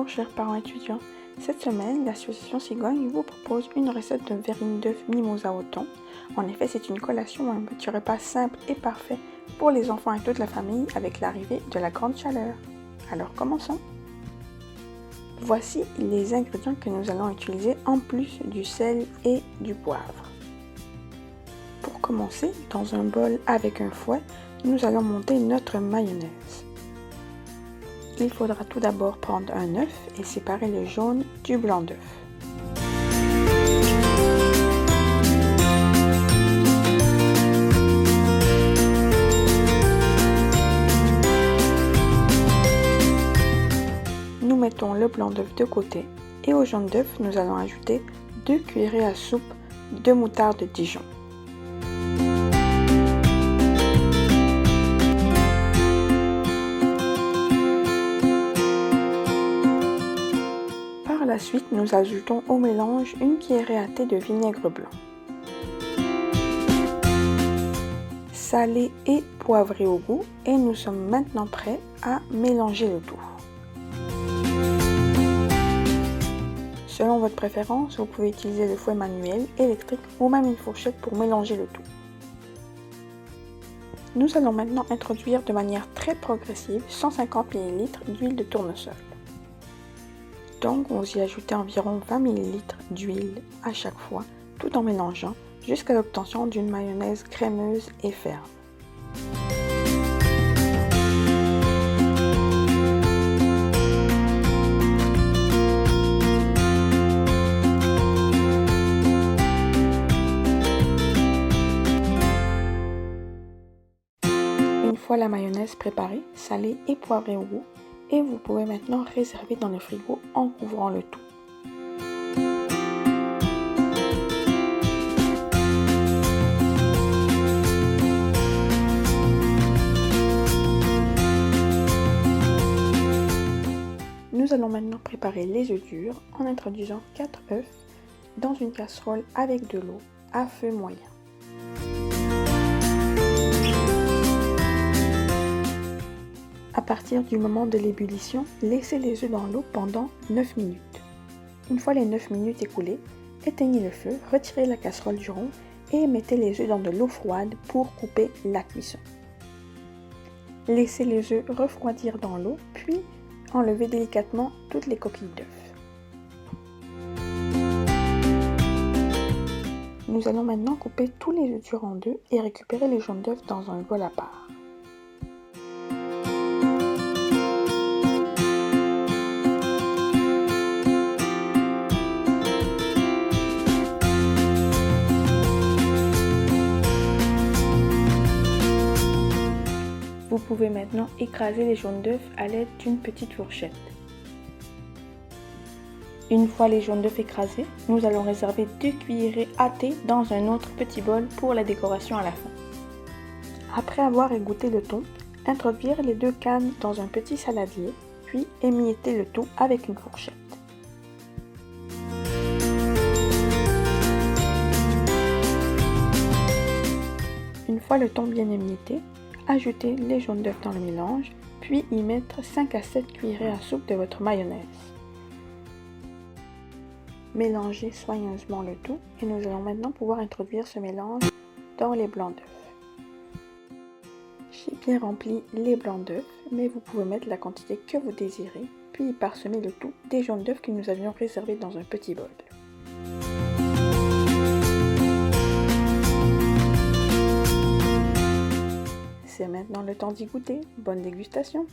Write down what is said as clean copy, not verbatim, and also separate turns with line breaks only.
Bonjour chers parents étudiants, cette semaine l'association Cigogne vous propose une recette de verrine d'œuf mimosa au thon. En effet, c'est une collation ou un petit repas simple et parfait pour les enfants et toute la famille avec l'arrivée de la grande chaleur. Alors commençons. Voici les ingrédients que nous allons utiliser en plus du sel et du poivre. Pour commencer, dans un bol avec un fouet, nous allons monter notre mayonnaise. Il faudra tout d'abord prendre un œuf et séparer le jaune du blanc d'œuf. Nous mettons le blanc d'œuf de côté et au jaune d'œuf, nous allons ajouter 2 cuillerées à soupe de moutarde Dijon. Par la suite, nous ajoutons au mélange une cuillerée à thé de vinaigre blanc. Salé et poivré au goût, et nous sommes maintenant prêts à mélanger le tout. Selon votre préférence, vous pouvez utiliser le fouet manuel, électrique ou même une fourchette pour mélanger le tout. Nous allons maintenant introduire de manière très progressive 150 ml d'huile de tournesol. Donc, vous y ajoutez environ 20 ml d'huile à chaque fois, tout en mélangeant jusqu'à l'obtention d'une mayonnaise crémeuse et ferme. Une fois la mayonnaise préparée, salée et poivrée au goût, et vous pouvez maintenant réserver dans le frigo en couvrant le tout. Nous allons maintenant préparer les œufs durs en introduisant 4 œufs dans une casserole avec de l'eau à feu moyen. À partir du moment de l'ébullition, laissez les œufs dans l'eau pendant 9 minutes. Une fois les 9 minutes écoulées, éteignez le feu, retirez la casserole du rond et mettez les œufs dans de l'eau froide pour couper la cuisson. Laissez les œufs refroidir dans l'eau, puis enlevez délicatement toutes les coquilles d'œufs. Nous allons maintenant couper tous les œufs durs en deux et récupérer les jaunes d'œufs dans un bol à part. Vous pouvez maintenant écraser les jaunes d'œufs à l'aide d'une petite fourchette. Une fois les jaunes d'œufs écrasés, nous allons réserver 2 cuillerées à thé dans un autre petit bol pour la décoration à la fin. Après avoir égoutté le thon, introduire les 2 cannes dans un petit saladier, puis émietter le tout avec une fourchette. Une fois le thon bien émietté, ajoutez les jaunes d'œufs dans le mélange, puis y mettre 5 à 7 cuillerées à soupe de votre mayonnaise. Mélangez soigneusement le tout et nous allons maintenant pouvoir introduire ce mélange dans les blancs d'œufs. J'ai bien rempli les blancs d'œufs, mais vous pouvez mettre la quantité que vous désirez, puis y parsemer le tout des jaunes d'œufs que nous avions réservés dans un petit bol. C'est maintenant le temps d'y goûter. Bonne dégustation!